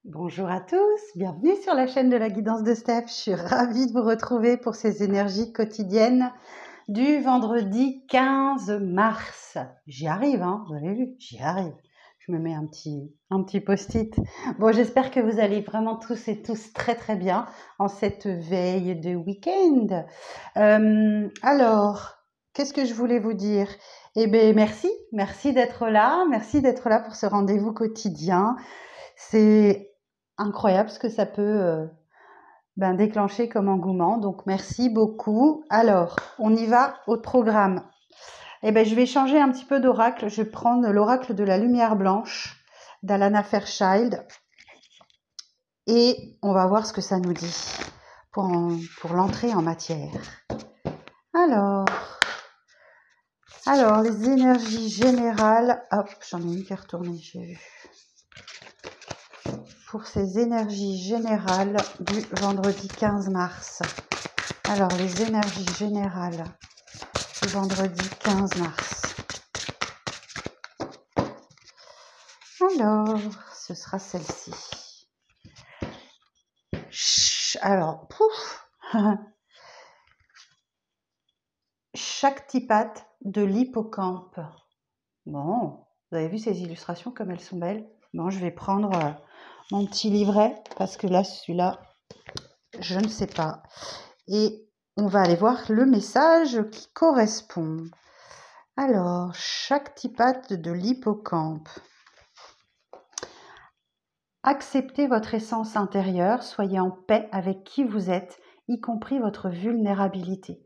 Bonjour à tous, bienvenue sur la chaîne de la guidance de Steph. Je suis ravie de vous retrouver pour ces énergies quotidiennes du vendredi 15 mars. J'y arrive, hein, vous avez vu, j'y arrive. Je me mets un petit post-it. Bon, j'espère que vous allez vraiment tous et tous très très bien en cette veille de week-end. Alors, qu'est-ce que je voulais vous dire? Eh bien, merci d'être là pour ce rendez-vous quotidien. C'est incroyable ce que ça peut déclencher comme engouement. Donc, merci beaucoup. Alors, on y va au programme. Eh ben, je vais changer un petit peu d'oracle. Je vais prendre l'oracle de la lumière blanche d'Alana Fairchild et on va voir ce que ça nous dit pour l'entrée en matière. Alors, les énergies générales. Hop, j'en ai une qui est retournée, j'ai vu. Pour ces énergies générales du vendredi 15 mars. Alors, les énergies générales du vendredi 15 mars. Alors, ce sera celle-ci. Alors, pouf Shaktipat de l'hippocampe. Bon, vous avez vu ces illustrations comme elles sont belles? Bon, je vais prendre mon petit livret parce que là, celui-là, je ne sais pas. Et on va aller voir le message qui correspond. Alors, Shaktipat de l'hippocampe. Acceptez votre essence intérieure, soyez en paix avec qui vous êtes, y compris votre vulnérabilité.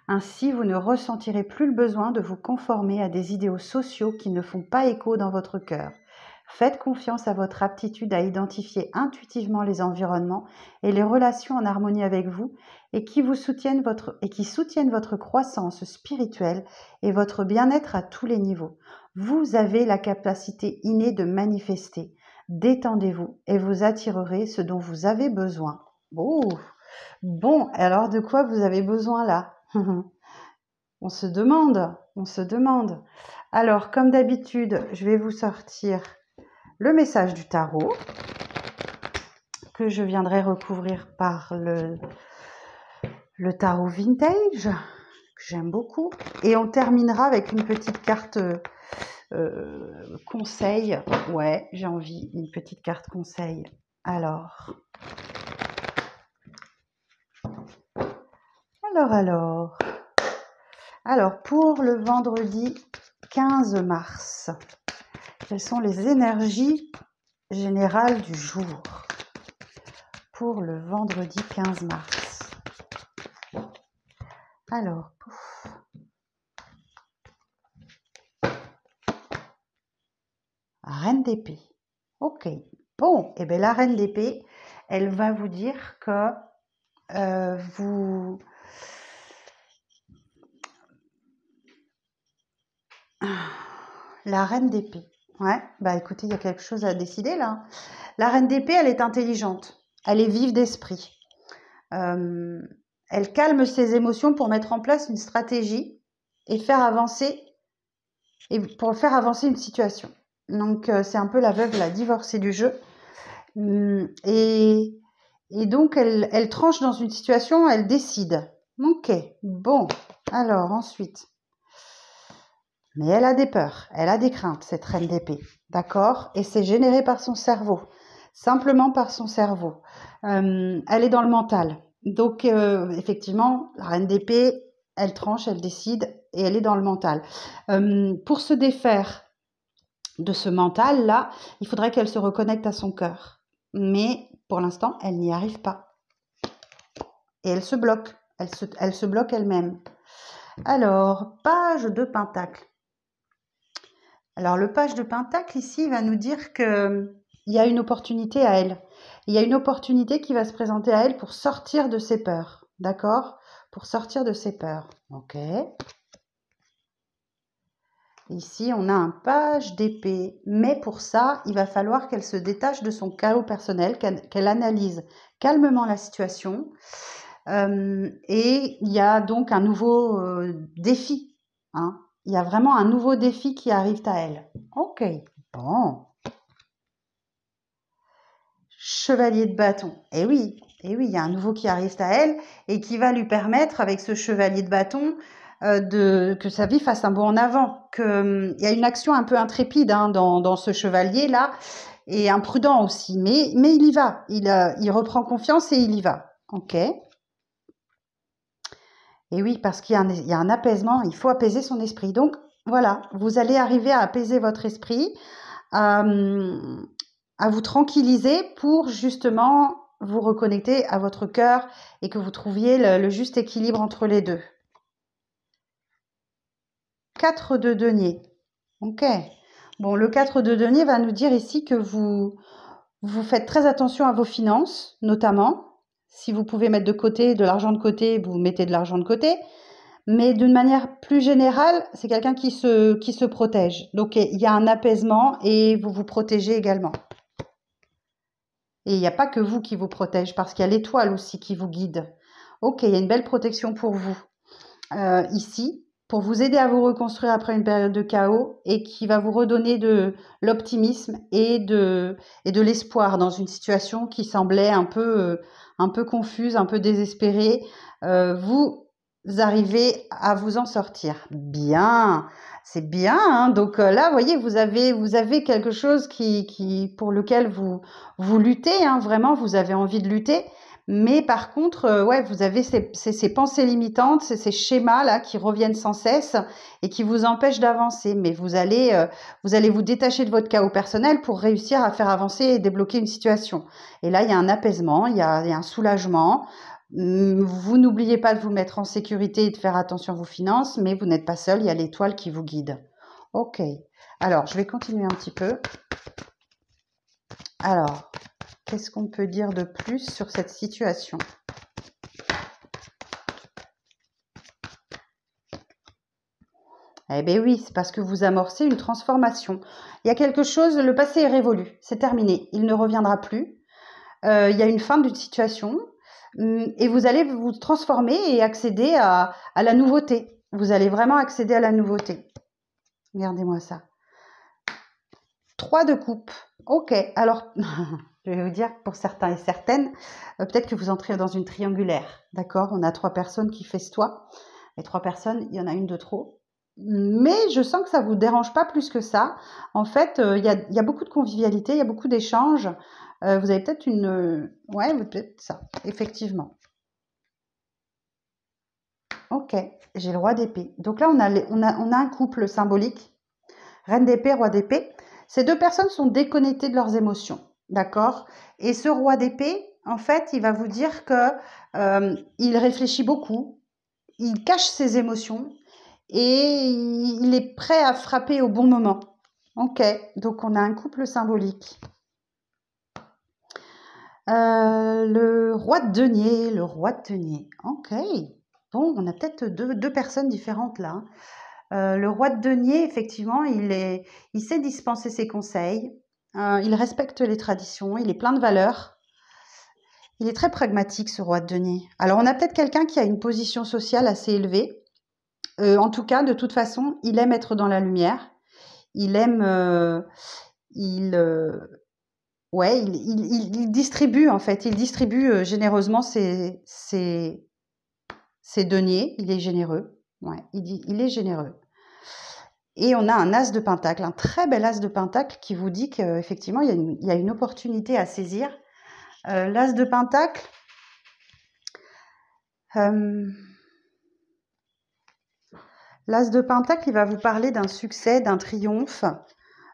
Ainsi, vous ne ressentirez plus le besoin de vous conformer à des idéaux sociaux qui ne font pas écho dans votre cœur. Faites confiance à votre aptitude à identifier intuitivement les environnements et les relations en harmonie avec vous et qui soutiennent votre croissance spirituelle et votre bien-être à tous les niveaux. Vous avez la capacité innée de manifester. Détendez-vous et vous attirerez ce dont vous avez besoin. Oh, bon, alors de quoi vous avez besoin là? On se demande. Alors, comme d'habitude, je vais vous sortir le message du tarot que je viendrai recouvrir par le tarot vintage que j'aime beaucoup et on terminera avec une petite carte conseil. Ouais, j'ai envie, une petite carte conseil. Alors, pour le vendredi 15 mars, quelles sont les énergies générales du jour? Pour le vendredi 15 mars. Alors, pouf. Reine d'épée. Ok. Bon, et bien la reine d'épée, elle va vous dire que vous... La reine d'épée. Ouais, bah écoutez, il y a quelque chose à décider là. La reine d'épée, elle est intelligente. Elle est vive d'esprit. Elle calme ses émotions pour mettre en place une stratégie et pour faire avancer une situation. Donc c'est un peu la veuve, la divorcée du jeu. Et donc elle tranche dans une situation, elle décide. Ok, bon, alors ensuite. Mais elle a des peurs, elle a des craintes, cette reine d'épée, d'accord? Et c'est généré par son cerveau, simplement par son cerveau. Elle est dans le mental. Donc, effectivement, la reine d'épée, elle tranche, elle décide, et elle est dans le mental. Pour se défaire de ce mental-là, il faudrait qu'elle se reconnecte à son cœur. Mais, pour l'instant, elle n'y arrive pas. Et elle se bloque. Elle se bloque elle-même. Alors, page de Pentacle. Alors, le page de Pentacle, ici, va nous dire qu'il y a une opportunité à elle. Il y a une opportunité qui va se présenter à elle pour sortir de ses peurs. D'accord? Pour sortir de ses peurs. Ok. Ici, on a un page d'épée. Mais pour ça, il va falloir qu'elle se détache de son chaos personnel, qu'elle analyse calmement la situation. Et il y a donc un nouveau défi. Hein. Il y a vraiment un nouveau défi qui arrive à elle. Ok, bon. chevalier de bâton. Et oui, il y a un nouveau qui arrive à elle et qui va lui permettre, avec ce chevalier de bâton, que sa vie fasse un bond en avant. Il y a une action un peu intrépide hein, dans ce chevalier-là, et imprudent aussi. Mais il y va. Il reprend confiance et il y va. Ok. Et oui, parce qu'il y a un apaisement, il faut apaiser son esprit. Donc, voilà, vous allez arriver à apaiser votre esprit, à vous tranquilliser pour justement vous reconnecter à votre cœur et que vous trouviez le juste équilibre entre les deux. 4 de denier. Ok. Bon, le 4 de denier va nous dire ici que vous faites très attention à vos finances, notamment. Si vous pouvez mettre de l'argent de côté, vous mettez de l'argent de côté. Mais d'une manière plus générale, c'est quelqu'un qui se protège. Donc, il y a un apaisement et vous vous protégez également. Et il n'y a pas que vous qui vous protège, parce qu'il y a l'étoile aussi qui vous guide. Ok, il y a une belle protection pour vous ici, pour vous aider à vous reconstruire après une période de chaos et qui va vous redonner de l'optimisme et de l'espoir dans une situation qui semblait un peu confuse, un peu désespérée. Vous arrivez à vous en sortir. Bien, c'est bien. Hein. Donc là, vous voyez, vous avez quelque chose pour lequel vous luttez. Hein, vraiment, vous avez envie de lutter. Mais par contre, ouais, vous avez ces pensées limitantes, ces schémas là qui reviennent sans cesse et qui vous empêchent d'avancer. Mais vous allez vous détacher de votre chaos personnel pour réussir à faire avancer et débloquer une situation. Et là, il y a un apaisement, il y a un soulagement. Vous n'oubliez pas de vous mettre en sécurité et de faire attention à vos finances, mais vous n'êtes pas seul, il y a l'étoile qui vous guide. Ok, alors je vais continuer un petit peu. Alors, qu'est-ce qu'on peut dire de plus sur cette situation ? Eh bien oui, c'est parce que vous amorcez une transformation. Il y a quelque chose, le passé est révolu, c'est terminé, il ne reviendra plus. Il y a une fin d'une situation. Et vous allez vous transformer et accéder à la nouveauté. Vous allez vraiment accéder à la nouveauté. Regardez-moi ça. 3 de coupe. Ok, alors, je vais vous dire, pour certains et certaines, peut-être que vous entrez dans une triangulaire. D'accord ? On a 3 personnes qui festoient. Les 3 personnes, il y en a une de trop. Mais je sens que ça ne vous dérange pas plus que ça. En fait, il y a beaucoup de convivialité, il y a beaucoup d'échanges. Vous avez peut-être ouais, peut-être ça, effectivement. Ok, j'ai le roi d'épée. Donc là, on a un couple symbolique. Reine d'épée, roi d'épée. Ces 2 personnes sont déconnectées de leurs émotions. D'accord ? Et ce roi d'épée, en fait, il va vous dire que il réfléchit beaucoup, il cache ses émotions et il est prêt à frapper au bon moment. Ok, donc on a un couple symbolique. Le roi de denier, ok. Bon, on a peut-être deux personnes différentes là. Le roi de denier, effectivement, il sait dispenser ses conseils, il respecte les traditions, il est plein de valeurs. Il est très pragmatique, ce roi de denier. Alors, on a peut-être quelqu'un qui a une position sociale assez élevée. En tout cas, de toute façon, il aime être dans la lumière. Il aime... ouais, il distribue, en fait. Il distribue généreusement ses deniers. Il est généreux. Ouais, il est généreux. Et on a un as de pentacle, un très bel as de pentacle qui vous dit qu'effectivement, il y a une opportunité à saisir. L'as de pentacle, il va vous parler d'un succès, d'un triomphe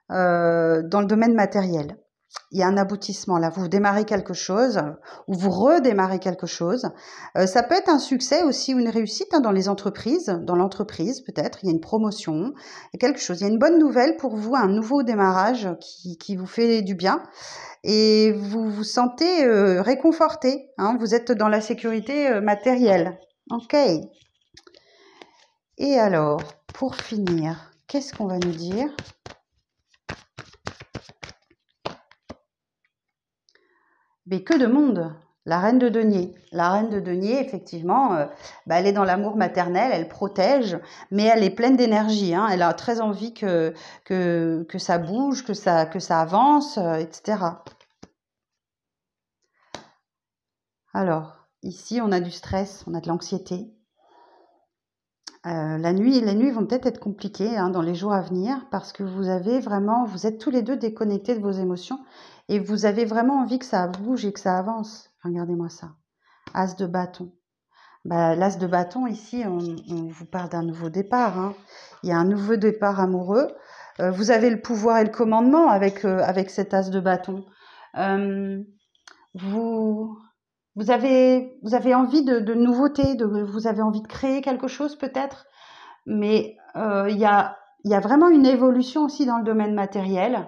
dans le domaine matériel. Il y a un aboutissement là, vous démarrez quelque chose ou vous redémarrez quelque chose. Ça peut être un succès aussi ou une réussite dans les entreprises, dans l'entreprise peut-être, il y a une promotion, il y a quelque chose, il y a une bonne nouvelle pour vous, un nouveau démarrage qui vous fait du bien et vous vous sentez réconforté, hein, vous êtes dans la sécurité matérielle. Ok. Et alors, pour finir, qu'est-ce qu'on va nous dire ? Mais que de monde! La reine de denier. La reine de denier, effectivement, elle est dans l'amour maternel, elle protège, mais elle est pleine d'énergie. Hein, elle a très envie que ça bouge, que ça avance, etc. Alors, ici, on a du stress, on a de l'anxiété. Les nuits vont peut-être être compliquées hein, dans les jours à venir parce que vous êtes tous les deux déconnectés de vos émotions et vous avez vraiment envie que ça bouge et que ça avance. Regardez-moi ça. As de bâton. L'as de bâton, ici, on vous parle d'un nouveau départ. Hein. Il y a un nouveau départ amoureux. Vous avez le pouvoir et le commandement avec cet as de bâton. Vous avez envie de nouveautés, vous avez envie de créer quelque chose peut-être, mais il y a vraiment une évolution aussi dans le domaine matériel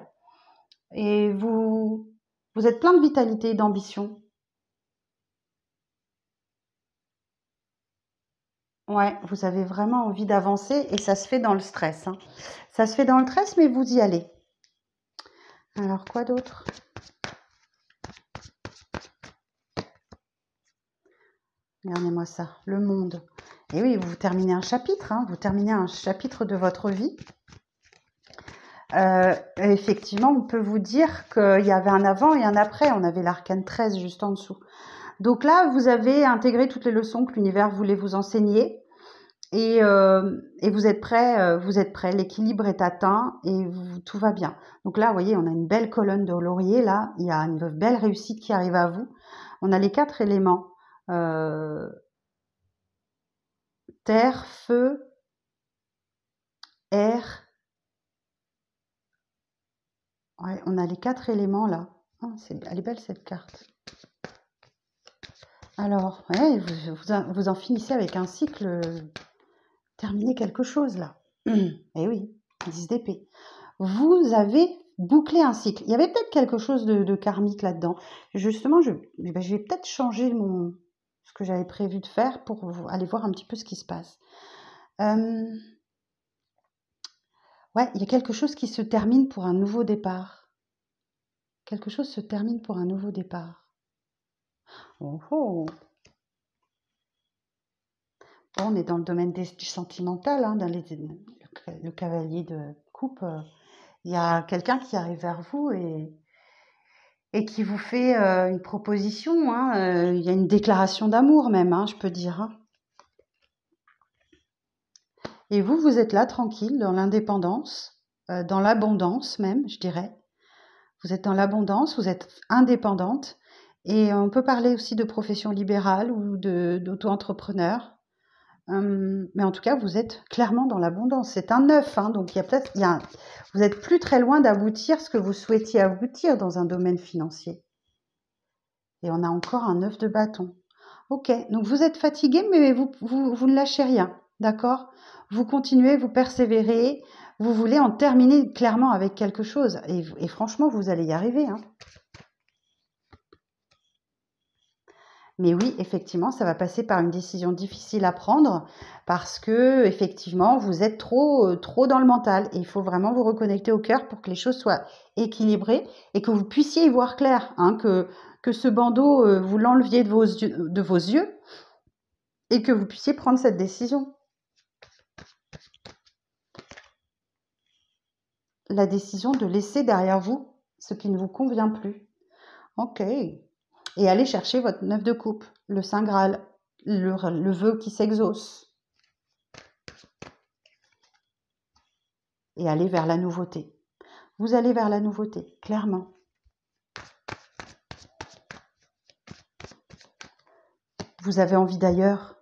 et vous êtes plein de vitalité et d'ambition. Ouais, vous avez vraiment envie d'avancer et ça se fait dans le stress. Hein. Ça se fait dans le stress, mais vous y allez. Alors, quoi d'autre? Regardez-moi ça, le monde. Et oui, vous terminez un chapitre, hein, vous terminez un chapitre de votre vie. Effectivement, on peut vous dire qu'il y avait un avant et un après. On avait l'arcane 13 juste en dessous. Donc là, vous avez intégré toutes les leçons que l'univers voulait vous enseigner. Et vous êtes prêts, l'équilibre est atteint et tout va bien. Donc là, vous voyez, on a une belle colonne de laurier, là, il y a une belle réussite qui arrive à vous. On a les 4 éléments, terre, feu, air. Ouais, on a les 4 éléments là. Oh, elle est belle cette carte. Alors, ouais, vous en finissez avec un cycle, terminez quelque chose là. Eh oui, 10 d'épée. Vous avez bouclé un cycle. Il y avait peut-être quelque chose de karmique là-dedans. Justement, je vais peut-être changer ce que j'avais prévu de faire pour aller voir un petit peu ce qui se passe. Ouais, il y a quelque chose qui se termine pour un nouveau départ. Quelque chose se termine pour un nouveau départ. Oh oh. Bon, on est dans le domaine du sentimental, hein, le cavalier de coupe. Il y a quelqu'un qui arrive vers vous et qui vous fait une proposition. Hein, il y a une déclaration d'amour même, hein, je peux dire. Hein. Et vous êtes là tranquille, dans l'indépendance, dans l'abondance même, je dirais. Vous êtes dans l'abondance, vous êtes indépendante. Et on peut parler aussi de profession libérale ou d'auto-entrepreneur. Mais en tout cas, vous êtes clairement dans l'abondance. C'est un 9, hein, donc vous êtes plus très loin d'aboutir ce que vous souhaitiez aboutir dans un domaine financier. Et on a encore un 9 de bâton. Ok, donc vous êtes fatigué, mais vous ne lâchez rien, d'accord? Vous continuez, vous persévérez, vous voulez en terminer clairement avec quelque chose. Et franchement, vous allez y arriver. Hein. Mais oui, effectivement, ça va passer par une décision difficile à prendre parce que effectivement, vous êtes trop dans le mental et il faut vraiment vous reconnecter au cœur pour que les choses soient équilibrées et que vous puissiez y voir clair, hein, que ce bandeau, vous l'enleviez de vos yeux et que vous puissiez prendre cette décision. La décision de laisser derrière vous ce qui ne vous convient plus. Ok. Et aller chercher votre 9 de coupe, le Saint Graal, le vœu qui s'exauce. Et aller vers la nouveauté. Vous allez vers la nouveauté, clairement. Vous avez envie d'ailleurs.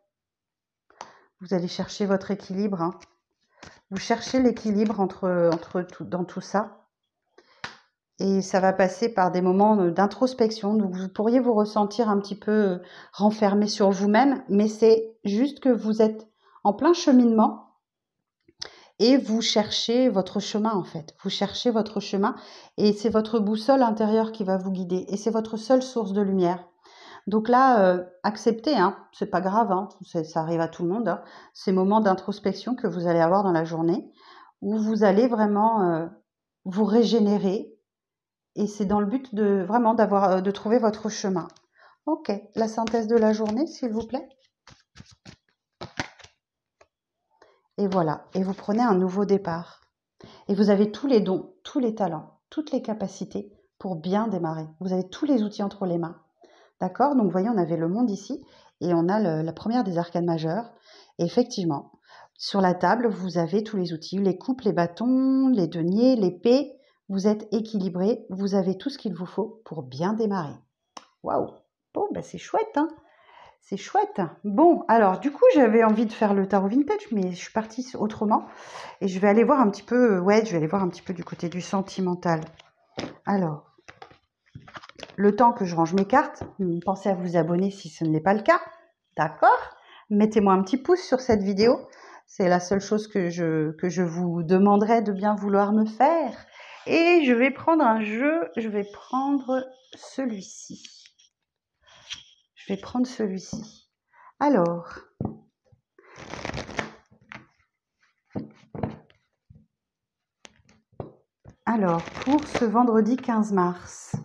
Vous allez chercher votre équilibre. Hein. Vous cherchez l'équilibre dans tout ça. Et ça va passer par des moments d'introspection. Donc, vous pourriez vous ressentir un petit peu renfermé sur vous-même, mais c'est juste que vous êtes en plein cheminement et vous cherchez votre chemin, en fait. Vous cherchez votre chemin et c'est votre boussole intérieure qui va vous guider et c'est votre seule source de lumière. Donc là, acceptez, hein, c'est pas grave, hein, ça arrive à tout le monde, hein, ces moments d'introspection que vous allez avoir dans la journée où vous allez vraiment vous régénérer. Et c'est dans le but de trouver votre chemin. Ok, la synthèse de la journée, s'il vous plaît. Et voilà, et vous prenez un nouveau départ. Et vous avez tous les dons, tous les talents, toutes les capacités pour bien démarrer. Vous avez tous les outils entre les mains D'accord? Donc, vous voyez, on avait le monde ici et on a la première des arcanes majeures. Et effectivement, sur la table, vous avez tous les outils, les coupes, les bâtons, les deniers, l'épée. Vous êtes équilibré, vous avez tout ce qu'il vous faut pour bien démarrer. Waouh! Bon, bah c'est chouette, hein? C'est chouette. Bon, alors du coup, j'avais envie de faire le tarot vintage, mais je suis partie autrement. Et je vais aller voir un petit peu, ouais, je vais aller voir un petit peu du côté du sentimental. Alors, le temps que je range mes cartes, pensez à vous abonner si ce n'est pas le cas. D'accord? Mettez-moi un petit pouce sur cette vidéo. C'est la seule chose que je vous demanderai de bien vouloir me faire. Et je vais prendre un jeu, je vais prendre celui-ci. Je vais prendre celui-ci. Alors, pour ce vendredi 15 mars,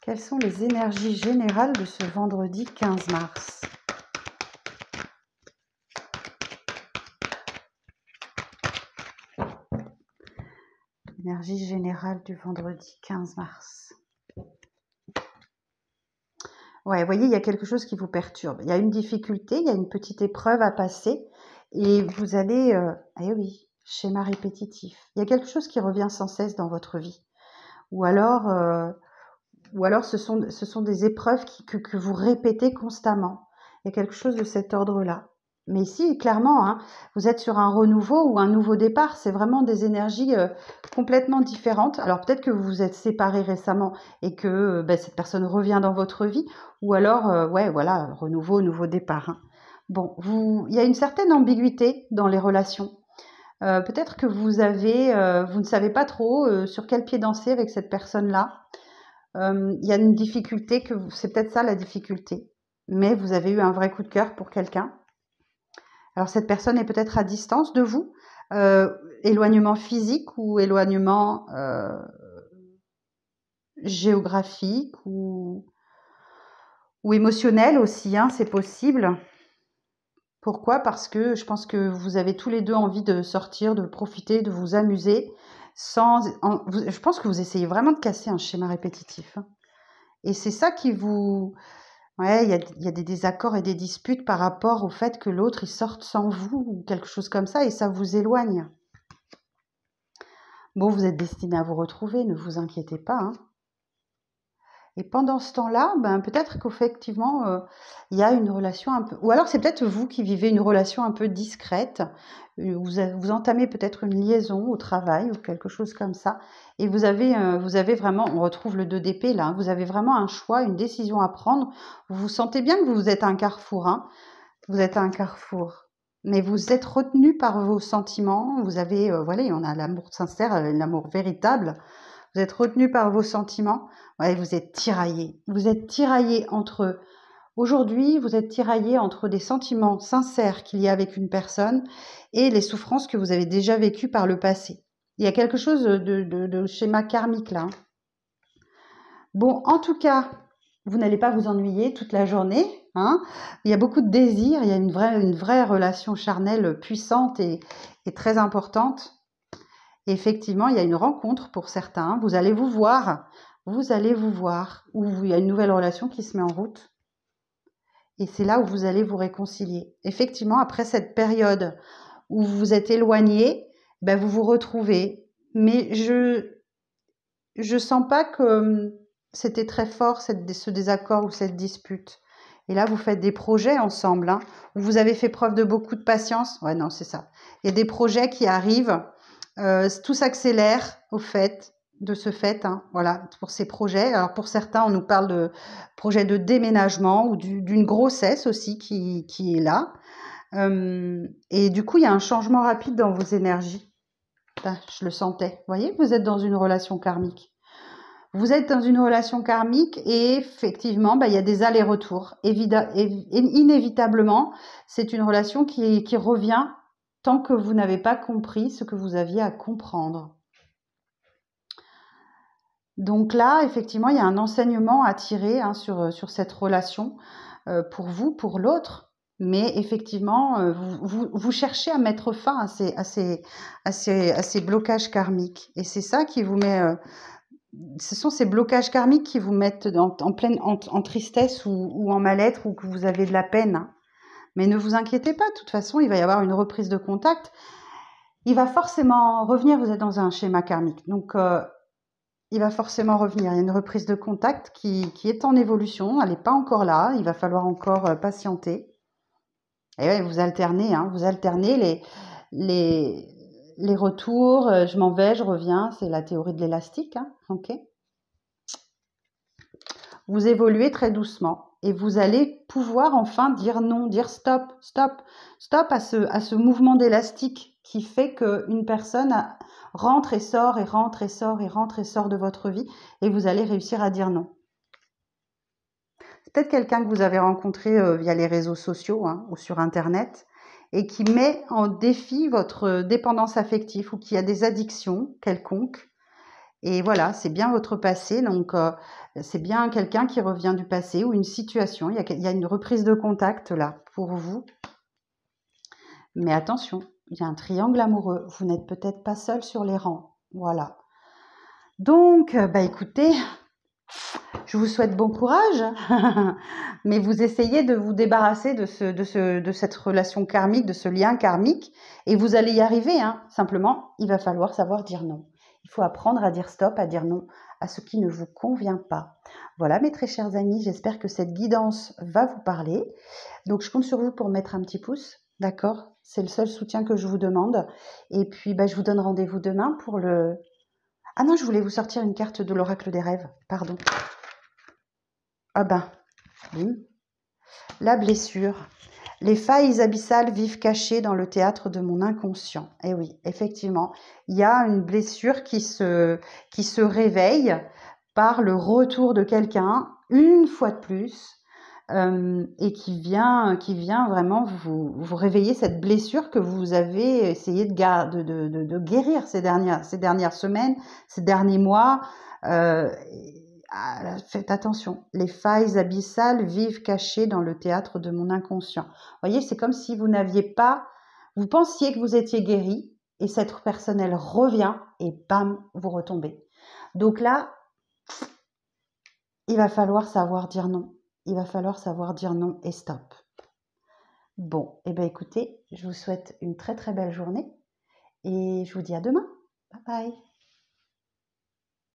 quelles sont les énergies générales de ce vendredi 15 mars? Énergie générale du vendredi 15 mars. Ouais, vous voyez, il y a quelque chose qui vous perturbe. Il y a une difficulté, il y a une petite épreuve à passer et vous allez... eh oui, schéma répétitif. Il y a quelque chose qui revient sans cesse dans votre vie. Ou alors ce sont des épreuves que vous répétez constamment. Il y a quelque chose de cet ordre-là. Mais ici, clairement, hein, vous êtes sur un renouveau ou un nouveau départ. C'est vraiment des énergies complètement différentes. Alors peut-être que vous vous êtes séparés récemment et que cette personne revient dans votre vie. Ou alors, ouais, voilà, renouveau, nouveau départ. Hein. Bon, il y a une certaine ambiguïté dans les relations. Peut-être que vous ne savez pas trop sur quel pied danser avec cette personne-là. Il y a une difficulté, c'est peut-être ça la difficulté. Mais vous avez eu un vrai coup de cœur pour quelqu'un. Alors cette personne est peut-être à distance de vous, éloignement physique ou éloignement géographique ou émotionnel aussi, hein, c'est possible. Pourquoi? Parce que je pense que vous avez tous les deux envie de sortir, de profiter, de vous amuser. Je pense que vous essayez vraiment de casser un schéma répétitif. Hein. Et c'est ça qui vous... Ouais, il y a des désaccords et des disputes par rapport au fait que l'autre, il sorte sans vous ou quelque chose comme ça et ça vous éloigne. Bon, vous êtes destiné à vous retrouver, ne vous inquiétez pas. Hein. Et pendant ce temps-là, peut-être qu'effectivement, il y a une relation un peu... Ou alors c'est peut-être vous qui vivez une relation un peu discrète. Vous entamez peut-être une liaison au travail ou quelque chose comme ça. Et vous avez vraiment... On retrouve le 2 d'épée là. Hein, vous avez vraiment un choix, une décision à prendre. Vous sentez bien que vous êtes à un carrefour. Hein, vous êtes à un carrefour. Mais vous êtes retenu par vos sentiments. Vous avez... voilà, on a l'amour sincère, l'amour véritable. Vous êtes retenu par vos sentiments. Ouais, vous êtes tiraillé. Vous êtes tiraillé entre... Aujourd'hui, vous êtes tiraillé entre des sentiments sincères qu'il y a avec une personne et les souffrances que vous avez déjà vécues par le passé. Il y a quelque chose de schéma karmique là. Bon, en tout cas, vous n'allez pas vous ennuyer toute la journée. Hein. Il y a beaucoup de désirs, il y a une vraie relation charnelle puissante et très importante. Et effectivement, il y a une rencontre pour certains. Vous allez vous voir, ou il y a une nouvelle relation qui se met en route. Et c'est là où vous allez vous réconcilier. Effectivement, après cette période où vous vous êtes éloigné, vous vous retrouvez. Mais je sens pas que c'était très fort ce désaccord ou cette dispute. Et là, vous faites des projets ensemble, hein, où vous avez fait preuve de beaucoup de patience. Ouais, non, c'est ça. Il y a des projets qui arrivent. Tout s'accélère de ce fait, hein, voilà, pour ces projets. Alors pour certains, on nous parle de projets de déménagement ou d'une grossesse aussi qui est là. Et du coup, il y a un changement rapide dans vos énergies. Là, je le sentais. Vous voyez, vous êtes dans une relation karmique. Vous êtes dans une relation karmique et effectivement, il y a des allers-retours. Inévitablement, c'est une relation qui revient tant que vous n'avez pas compris ce que vous aviez à comprendre. Donc là, effectivement, il y a un enseignement à tirer hein, sur cette relation pour vous, pour l'autre. Mais effectivement, vous cherchez à mettre fin à ces blocages karmiques. Et c'est ça qui vous met ce sont ces blocages karmiques qui vous mettent en pleine en tristesse ou en mal-être ou que vous avez de la peine, hein. Mais ne vous inquiétez pas, de toute façon, il va y avoir une reprise de contact. Il va forcément revenir, vous êtes dans un schéma karmique. Donc, il va forcément revenir. Il y a une reprise de contact qui est en évolution. Elle n'est pas encore là. Il va falloir encore patienter. Et ouais, vous alternez, hein, vous alternez les retours. Je m'en vais, je reviens. C'est la théorie de l'élastique. Hein, ok. Vous évoluez très doucement et vous allez pouvoir enfin dire non, dire stop, stop, stop à ce mouvement d'élastique qui fait qu'une personne rentre et sort et rentre et sort et rentre et sort de votre vie et vous allez réussir à dire non. C'est peut-être quelqu'un que vous avez rencontré via les réseaux sociaux, hein, ou sur Internet et qui met en défi votre dépendance affective ou qui a des addictions quelconques. Et voilà, c'est bien votre passé, donc c'est bien quelqu'un qui revient du passé ou une situation. Il y a une reprise de contact là pour vous. Mais attention, il y a un triangle amoureux. Vous n'êtes peut-être pas seul sur les rangs. Voilà. Donc, écoutez, je vous souhaite bon courage, mais vous essayez de vous débarrasser de cette relation karmique, de ce lien karmique, et vous allez y arriver, hein. Simplement, il va falloir savoir dire non. Il faut apprendre à dire stop, à dire non à ce qui ne vous convient pas. Voilà, mes très chers amis, j'espère que cette guidance va vous parler. Donc, je compte sur vous pour mettre un petit pouce, d'accord? C'est le seul soutien que je vous demande. Et puis, je vous donne rendez-vous demain pour le... Ah non, je voulais vous sortir une carte de l'oracle des rêves, pardon. Ah la blessure. Les failles abyssales vivent cachées dans le théâtre de mon inconscient. Eh oui, effectivement, il y a une blessure qui se réveille par le retour de quelqu'un, une fois de plus, et qui vient vraiment vous réveiller cette blessure que vous avez essayé de guérir ces dernières semaines, ces derniers mois. Faites attention, les failles abyssales vivent cachées dans le théâtre de mon inconscient. Vous voyez, c'est comme si vous pensiez que vous étiez guéri, et cette personne, elle revient, et bam, vous retombez. Donc là, il va falloir savoir dire non. Il va falloir savoir dire non et stop. Bon, écoutez, je vous souhaite une très très belle journée, et je vous dis à demain. Bye bye.